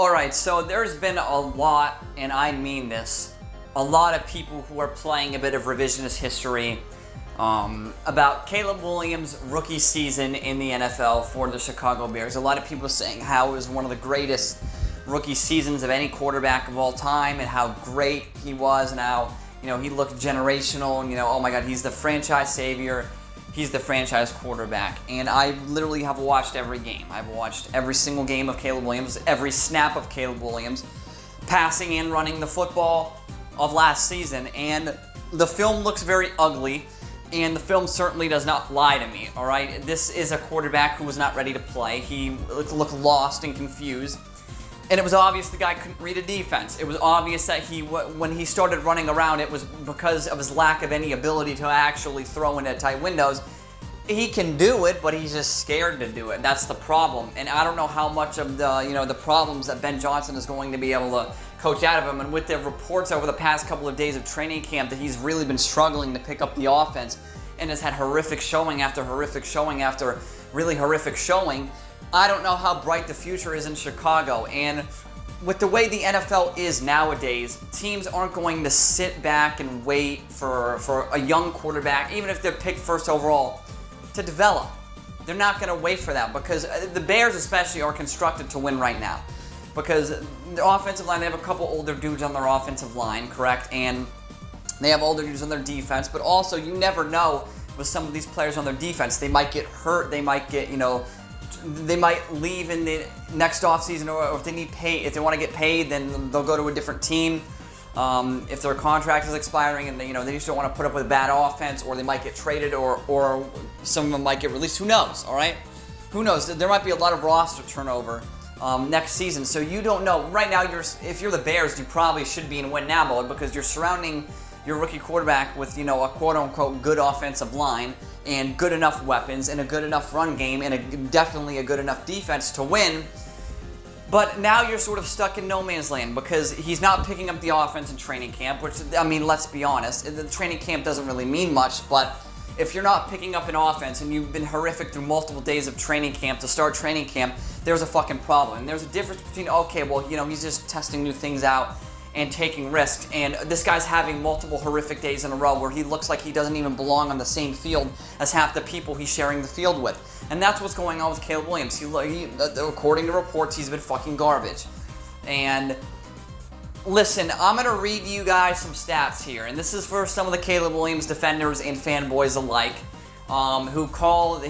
Alright, so there's been a lot, and I mean this, a lot of people who are playing a bit of revisionist history about Caleb Williams' rookie season in the NFL for the Chicago Bears. A lot of people saying how it was one of the greatest rookie seasons of any quarterback of all time and how great he was and how, he looked generational and, oh my God, he's the franchise savior. He's the franchise quarterback. And I literally have watched every game. I've watched every single game of Caleb Williams, every snap of Caleb Williams, passing and running the football of last season. And the film looks very ugly, and the film certainly does not lie to me, all right? This is a quarterback who was not ready to play. He looked lost and confused. And it was obvious the guy couldn't read a defense. It was obvious that when he started running around, it was because of his lack of any ability to actually throw into tight windows. He can do it, but he's just scared to do it. That's the problem. And I don't know how much of the problems that Ben Johnson is going to be able to coach out of him. And with the reports over the past couple of days of training camp that he's really been struggling to pick up the offense and has had horrific showing after horrific showing after really horrific showing, I don't know how bright the future is in Chicago. And with the way the NFL is nowadays, teams aren't going to sit back and wait for a young quarterback, even if they're picked first overall, to develop. They're not going to wait for that because the Bears especially are constructed to win right now. Because the offensive line, they have a couple older dudes on their offensive line, correct? And they have older dudes on their defense, but also you never know with some of these players on their defense. They might get hurt, they might get, they might leave in the next offseason, or if they need pay, if they want to get paid, then they'll go to a different team. If their contract is expiring and they just don't want to put up with a bad offense, or they might get traded, or some of them might get released. Who knows? All right, who knows? There might be a lot of roster turnover next season, so you don't know. Right now, if you're the Bears, you probably should be in win now mode because you're surrounding your rookie quarterback with a quote-unquote good offensive line and good enough weapons and a good enough run game and definitely a good enough defense to win. But now you're sort of stuck in no man's land because he's not picking up the offense in training camp, which, let's be honest, the training camp doesn't really mean much, but if you're not picking up an offense and you've been horrific through multiple days of training camp to start training camp, there's a fucking problem. And there's a difference between, okay, well, he's just testing new things out and taking risks, and this guy's having multiple horrific days in a row where he looks like he doesn't even belong on the same field as half the people he's sharing the field with. And that's what's going on with Caleb Williams. He according to reports, he's been fucking garbage. And listen, I'm going to read you guys some stats here, and this is for some of the Caleb Williams defenders and fanboys alike who called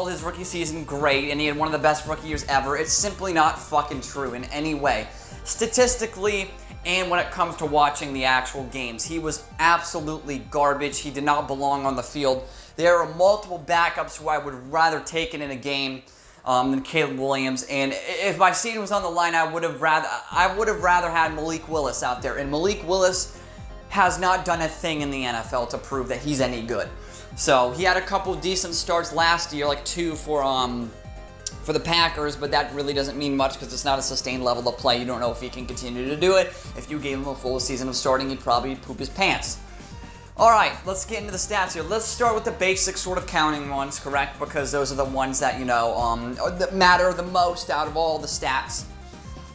his rookie season great and he had one of the best rookie years ever. It's simply not fucking true in any way. Statistically, and when it comes to watching the actual games, he was absolutely garbage. He did not belong on the field. There are multiple backups who I would rather take in a game than Caleb Williams. And if my season was on the line, I would have rather had Malik Willis out there. And Malik Willis has not done a thing in the NFL to prove that he's any good. So he had a couple decent starts last year, like 2 for the Packers, but that really doesn't mean much because it's not a sustained level of play. You don't know if he can continue to do it. If you gave him a full season of starting, he'd probably poop his pants. All right, let's get into the stats here. Let's start with the basic sort of counting ones, correct? Because those are the ones that, that matter the most out of all the stats.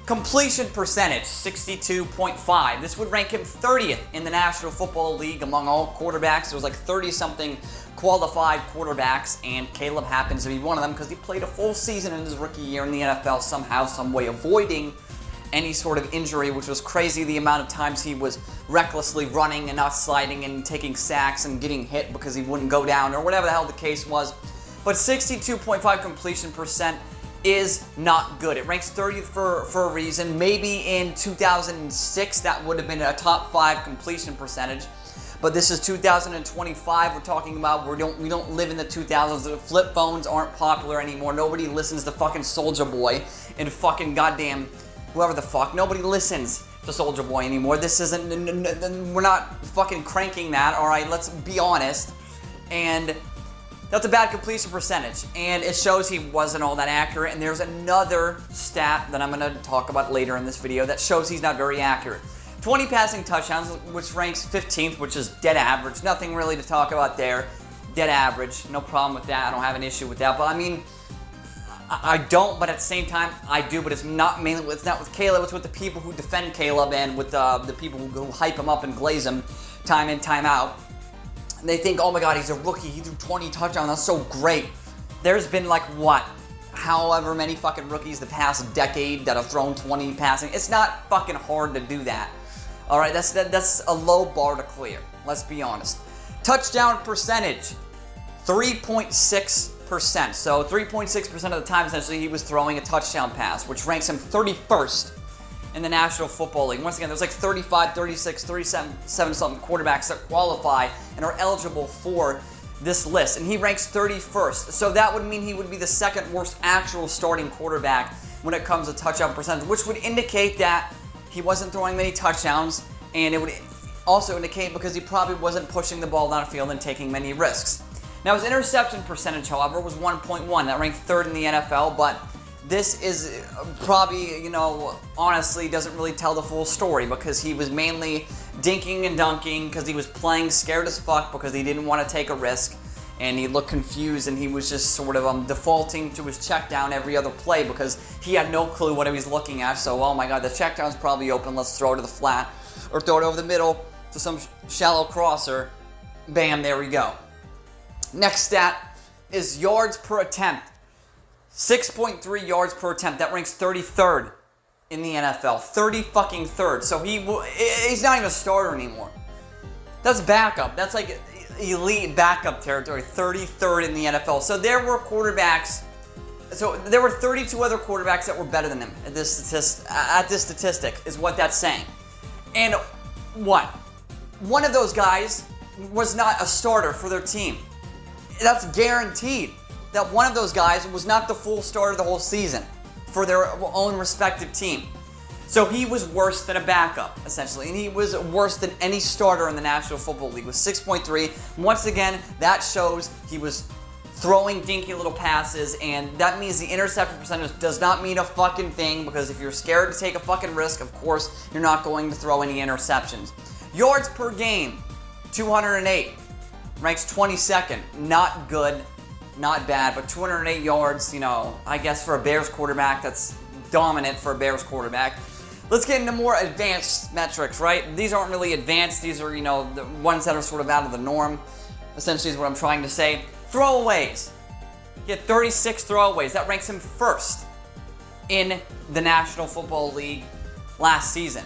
Completion percentage, 62.5. This would rank him 30th in the National Football League among all quarterbacks. There was like 30-something qualified quarterbacks, and Caleb happens to be one of them because he played a full season in his rookie year in the NFL somehow, some way, avoiding any sort of injury, which was crazy the amount of times he was recklessly running and not sliding and taking sacks and getting hit because he wouldn't go down or whatever the hell the case was. But 62.5 completion percent is not good. It ranks 30th for a reason. Maybe in 2006 that would have been a top 5 completion percentage. But this is 2025 we're talking about. We don't live in the 2000s. The flip phones aren't popular anymore. Nobody listens to fucking Soulja Boy and fucking goddamn whoever the fuck. Nobody listens to Soulja Boy anymore. This isn't, we're not fucking cranking that, all right? Let's be honest. And that's a bad completion percentage, and it shows he wasn't all that accurate. And there's another stat that I'm going to talk about later in this video that shows he's not very accurate. 20 passing touchdowns, which ranks 15th, which is dead average. Nothing really to talk about there. Dead average. No problem with that. I don't have an issue with that. But, I don't, but at the same time, I do. But it's not with Caleb. It's with the people who defend Caleb and with the people who hype him up and glaze him time in, time out. And they think, oh my God, he's a rookie. He threw 20 touchdowns. That's so great. There's been like what? However many fucking rookies the past decade that have thrown 20 passing. It's not fucking hard to do that. All right, that's a low bar to clear. Let's be honest. Touchdown percentage, 3.6%. So 3.6% of the time, essentially, he was throwing a touchdown pass, which ranks him 31st in the National Football League. Once again, there's like 35, 36, 37 something quarterbacks that qualify and are eligible for this list, and he ranks 31st. So that would mean he would be the second worst actual starting quarterback when it comes to touchdown percentage, which would indicate that he wasn't throwing many touchdowns, and it would also indicate because he probably wasn't pushing the ball downfield and taking many risks. Now, his interception percentage, however, was 1.1. That ranked third in the NFL, but this is probably, honestly doesn't really tell the full story because he was mainly dinking and dunking because he was playing scared as fuck because he didn't want to take a risk, and he looked confused, and he was just sort of defaulting to his check down every other play because he had no clue what he was looking at. So, oh my God, the check down's probably open. Let's throw it to the flat or throw it over the middle to some shallow crosser. Bam, there we go. Next stat is yards per attempt. 6.3 yards per attempt. That ranks 33rd in the NFL. 30 fucking third. So he's not even a starter anymore. That's backup. That's like elite backup territory. 33rd in the NFL. So there were quarterbacks. So there were 32 other quarterbacks that were better than him at this statistic is what that's saying. And what? One of those guys was not a starter for their team. That's guaranteed. That one of those guys was not the full starter the whole season for their own respective team. So he was worse than a backup, essentially. And he was worse than any starter in the National Football League with 6.3. Once again, that shows he was throwing dinky little passes, and that means the interception percentage does not mean a fucking thing because if you're scared to take a fucking risk, of course, you're not going to throw any interceptions. Yards per game, 208. Ranks 22nd. Not good. Not bad, but 208 yards, I guess for a Bears quarterback, that's dominant for a Bears quarterback. Let's get into more advanced metrics, right? These aren't really advanced. These are, the ones that are sort of out of the norm, essentially is what I'm trying to say. Throwaways. He had 36 throwaways. That ranks him first in the National Football League last season.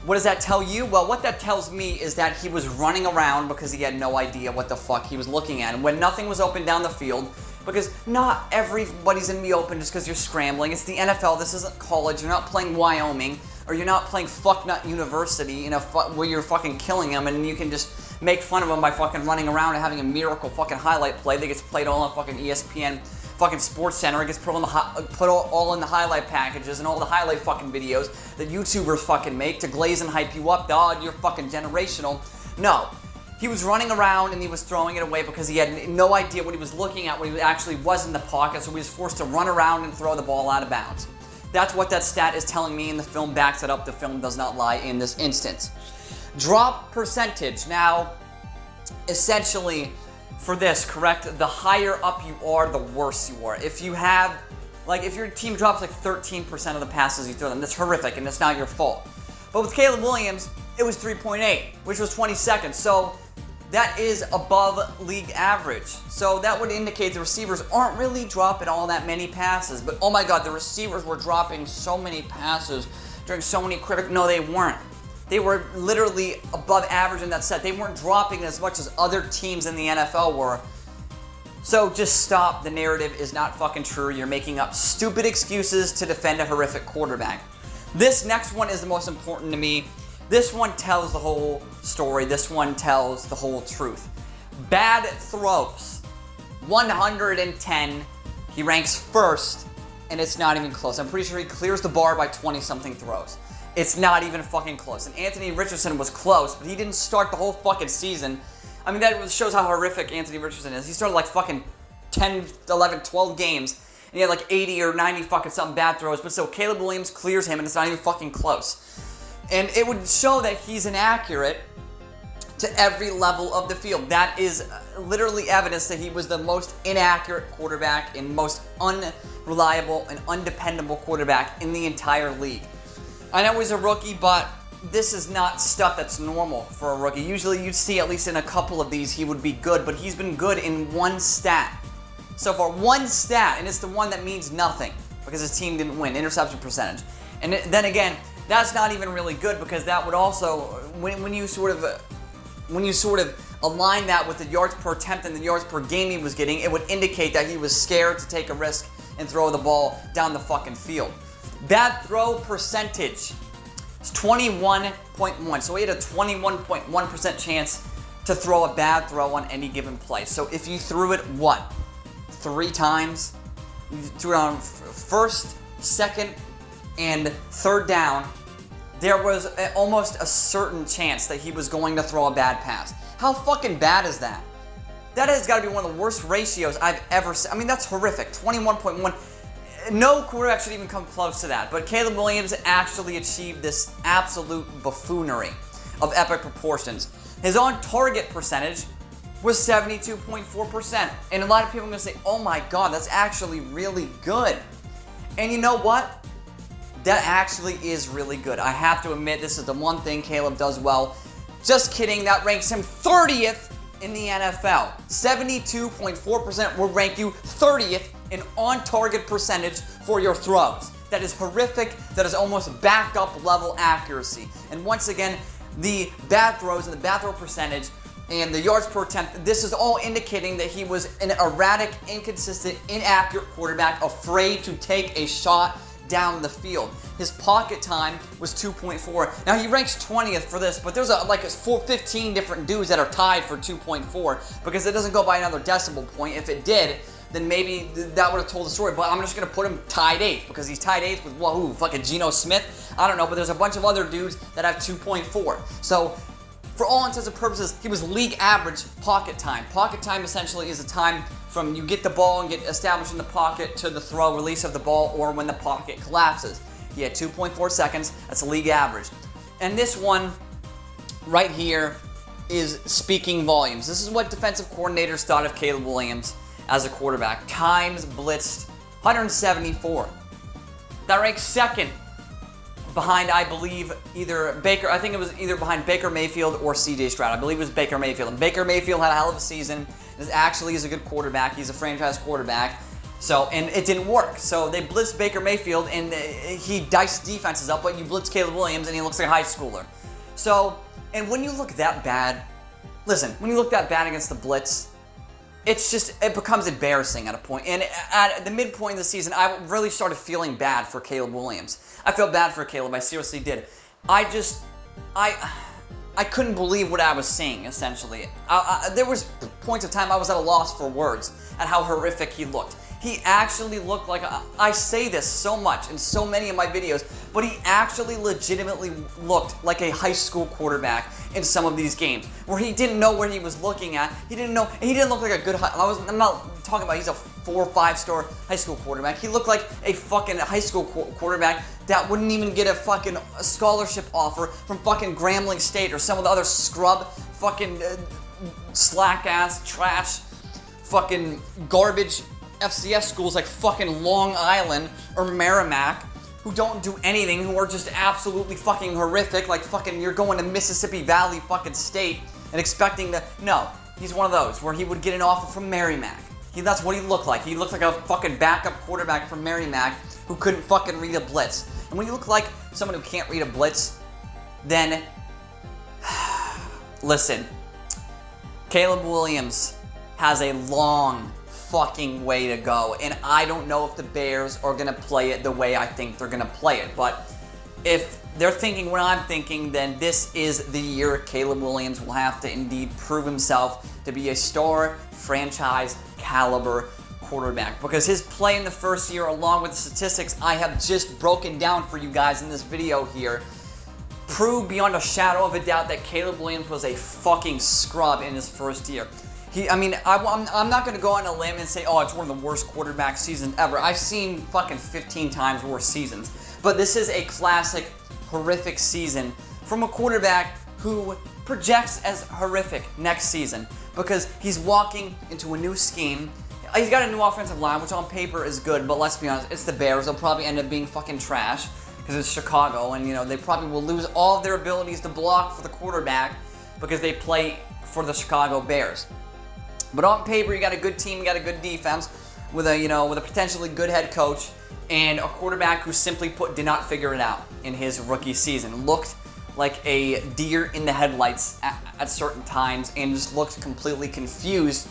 What does that tell you? Well, what that tells me is that he was running around because he had no idea what the fuck he was looking at. And when nothing was open down the field, because not everybody's going to be open just because you're scrambling. It's the NFL. This isn't college. You're not playing Wyoming, or you're not playing fucknut university, where you're fucking killing them, and you can just make fun of them by fucking running around and having a miracle fucking highlight play that gets played all on fucking ESPN fucking Sports Center. It gets put all in the highlight packages and all the highlight fucking videos that YouTubers fucking make to glaze and hype you up. Dog, you're fucking generational. No. He was running around and he was throwing it away because he had no idea what he was looking at when he actually was in the pocket, so he was forced to run around and throw the ball out of bounds. That's what that stat is telling me, and the film backs it up. The film does not lie in this instance. Drop percentage. Now, essentially, for this, correct? The higher up you are, the worse you are. If you have, if your team drops 13% of the passes you throw them, that's horrific and it's not your fault. But with Caleb Williams, it was 3.8, which was 22nd. So that is above league average. So that would indicate the receivers aren't really dropping all that many passes. But oh my God, the receivers were dropping so many passes during so many critical. No, they weren't. They were literally above average in that set. They weren't dropping as much as other teams in the NFL were. So just stop. The narrative is not fucking true. You're making up stupid excuses to defend a horrific quarterback. This next one is the most important to me. This one tells the whole story. This one tells the whole truth. Bad throws. 110. He ranks first, and it's not even close. I'm pretty sure he clears the bar by 20-something throws. It's not even fucking close. And Anthony Richardson was close, but he didn't start the whole fucking season. I mean, that shows how horrific Anthony Richardson is. He started fucking 10, 11, 12 games, and he had 80 or 90 fucking something bad throws. But still, Caleb Williams clears him, and it's not even fucking close. And it would show that he's inaccurate to every level of the field. That is literally evidence that he was the most inaccurate quarterback and most unreliable and undependable quarterback in the entire league. I know he's a rookie, but this is not stuff that's normal for a rookie. Usually you'd see at least in a couple of these he would be good, but he's been good in one stat. So far, one stat, and it's the one that means nothing because his team didn't win, interception percentage. And then again, that's not even really good because that would also, when you sort of align that with the yards per attempt and the yards per game he was getting, it would indicate that he was scared to take a risk and throw the ball down the fucking field. Bad throw percentage is 21.1. So he had a 21.1% chance to throw a bad throw on any given play. So if you threw it, 3 times? You threw it on first, second, and third down. There was almost a certain chance that he was going to throw a bad pass. How fucking bad is that? That has got to be one of the worst ratios I've ever seen. I mean, that's horrific. 21.1. No quarterback should even come close to that. But Caleb Williams actually achieved this absolute buffoonery of epic proportions. His on-target percentage was 72.4%. And a lot of people are going to say, oh my god, that's actually really good. And you know what? That actually is really good. I have to admit, this is the one thing Caleb does well. Just kidding, that ranks him 30th in the NFL. 72.4% will rank you 30th in on-target percentage for your throws. That is horrific. That is almost backup level accuracy. And once again, the bad throws and the bad throw percentage and the yards per attempt, this is all indicating that he was an erratic, inconsistent, inaccurate quarterback, afraid to take a shot down the field. His pocket time was 2.4. Now he ranks 20th for this, but there's like 15 different dudes that are tied for 2.4 because it doesn't go by another decimal point. If it did, then maybe that would have told the story, but I'm just going to put him tied 8th because he's tied 8th with, whoa, fucking Geno Smith? I don't know, but there's a bunch of other dudes that have 2.4. So for all intents and purposes, he was league average pocket time. Pocket time essentially is the time from you get the ball and get established in the pocket to the throw, release of the ball, or when the pocket collapses. He had 2.4 seconds. That's a league average. And this one right here is speaking volumes. This is what defensive coordinators thought of Caleb Williams as a quarterback. Times blitzed 174. That ranks second behind, I believe, I think it was either behind Baker Mayfield or CJ Stroud. I believe it was Baker Mayfield. And Baker Mayfield had a hell of a season. Actually is a good quarterback. He's a franchise quarterback. So, and it didn't work. So they blitzed Baker Mayfield and he diced defenses up, but you blitz Caleb Williams and he looks like a high schooler. So, and when you look that bad, listen, when you look that bad against the blitz, it becomes embarrassing at a point. And at the midpoint of the season, I really started feeling bad for Caleb Williams. I felt bad for Caleb. I seriously did. I couldn't believe what I was seeing, essentially. There was points of time I was at a loss for words at how horrific he looked. He actually looked like, I say this so much in so many of my videos, but he actually legitimately looked like a high school quarterback in some of these games, where he didn't know where he was looking at. He didn't look like a good, I'm not talking about he's a 4 or 5 star high school quarterback. He looked like a fucking high school quarterback that wouldn't even get a fucking scholarship offer from fucking Grambling State or some of the other scrub fucking slack ass trash fucking garbage FCS schools like fucking Long Island or Merrimack, who don't do anything, who are just absolutely fucking horrific, like fucking you're going to Mississippi Valley fucking State and expecting to, no, he's one of those where he would get an offer from Merrimack. That's what he looked like. He looked like a fucking backup quarterback from Merrimack who couldn't fucking read a blitz. And when you look like someone who can't read a blitz, then, listen, Caleb Williams has a long fucking way to go, and I don't know if the Bears are gonna play it the way I think they're gonna play it, but if they're thinking what I'm thinking, then this is the year Caleb Williams will have to indeed prove himself to be a star franchise caliber quarterback, because his play in the first year, along with the statistics I have just broken down for you guys in this video here, prove beyond a shadow of a doubt that Caleb Williams was a fucking scrub in his first year. I'm not going to go on a limb and say, oh, it's one of the worst quarterback seasons ever. I've seen fucking 15 times worse seasons. But this is a classic, horrific season from a quarterback who projects as horrific next season because he's walking into a new scheme. He's got a new offensive line, which on paper is good, but let's be honest, it's the Bears. They'll probably end up being fucking trash because it's Chicago, and they probably will lose all of their abilities to block for the quarterback because they play for the Chicago Bears. But on paper, you got a good team, you got a good defense with a potentially good head coach and a quarterback who simply put did not figure it out in his rookie season. Looked like a deer in the headlights at certain times and just looked completely confused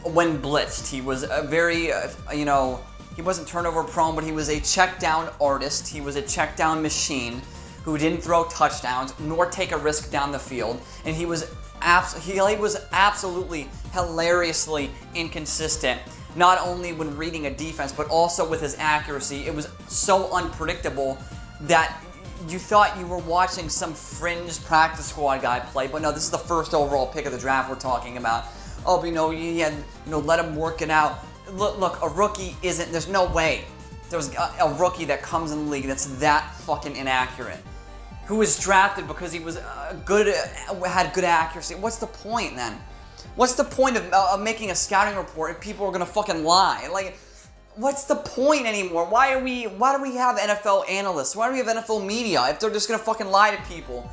when blitzed. He was a very, he wasn't turnover prone, but he was a check down artist. He was a check down machine who didn't throw touchdowns nor take a risk down the field. And he was absolutely hilariously inconsistent, not only when reading a defense, but also with his accuracy. It was so unpredictable that you thought you were watching some fringe practice squad guy play, but no, this is the first overall pick of the draft we're talking about. Oh, but let him work it out. Look, a rookie isn't, there's no way there's a rookie that comes in the league that's that fucking inaccurate. Who was drafted because he was had good accuracy. What's the point then? What's the point of making a scouting report if people are gonna fucking lie? Like, what's the point anymore? Why do we have NFL analysts? Why do we have NFL media if they're just gonna fucking lie to people?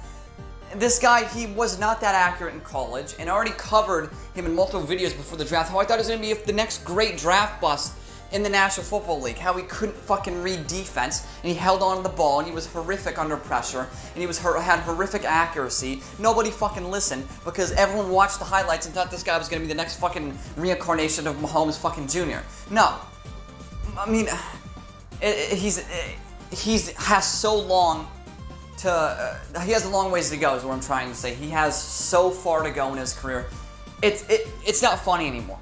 This guy, he was not that accurate in college, and I already covered him in multiple videos before the draft, how I thought he was gonna be the next great draft bust in the National Football League, how he couldn't fucking read defense, and he held on to the ball, and he was horrific under pressure, and he had horrific accuracy. Nobody fucking listened because everyone watched the highlights and thought this guy was gonna be the next fucking reincarnation of Mahomes fucking Jr. No. I mean, he has a long ways to go is what I'm trying to say. He has so far to go in his career. It's not funny anymore.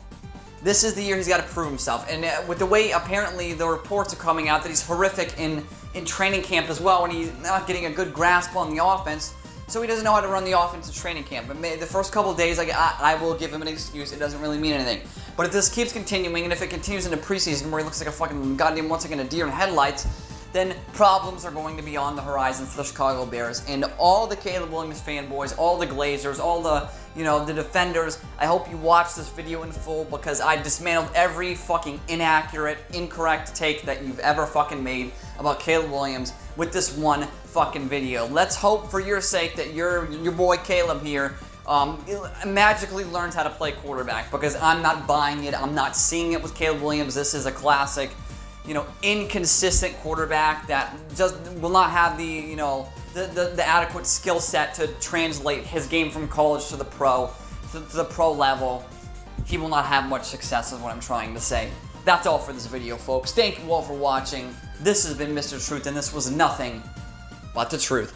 This is the year he's got to prove himself. And with the way apparently the reports are coming out that he's horrific in training camp as well, and he's not getting a good grasp on the offense, so he doesn't know how to run the offense in training camp. But the first couple of days, I will give him an excuse. It doesn't really mean anything. But if this keeps continuing, and if it continues into preseason where he looks like a fucking goddamn once again a deer in headlights, then problems are going to be on the horizon for the Chicago Bears. And all the Caleb Williams fanboys, all the Glazers, all the the defenders, I hope you watch this video in full because I dismantled every fucking inaccurate, incorrect take that you've ever fucking made about Caleb Williams with this one fucking video. Let's hope for your sake that your boy Caleb here magically learns how to play quarterback, because I'm not buying it. I'm not seeing it with Caleb Williams. This is a classic, inconsistent quarterback that just will not have the adequate skill set to translate his game from college to the pro level. He will not have much success is what I'm trying to say. That's all for this video, folks. Thank you all for watching. This has been Mr. Truth, and this was nothing but the truth.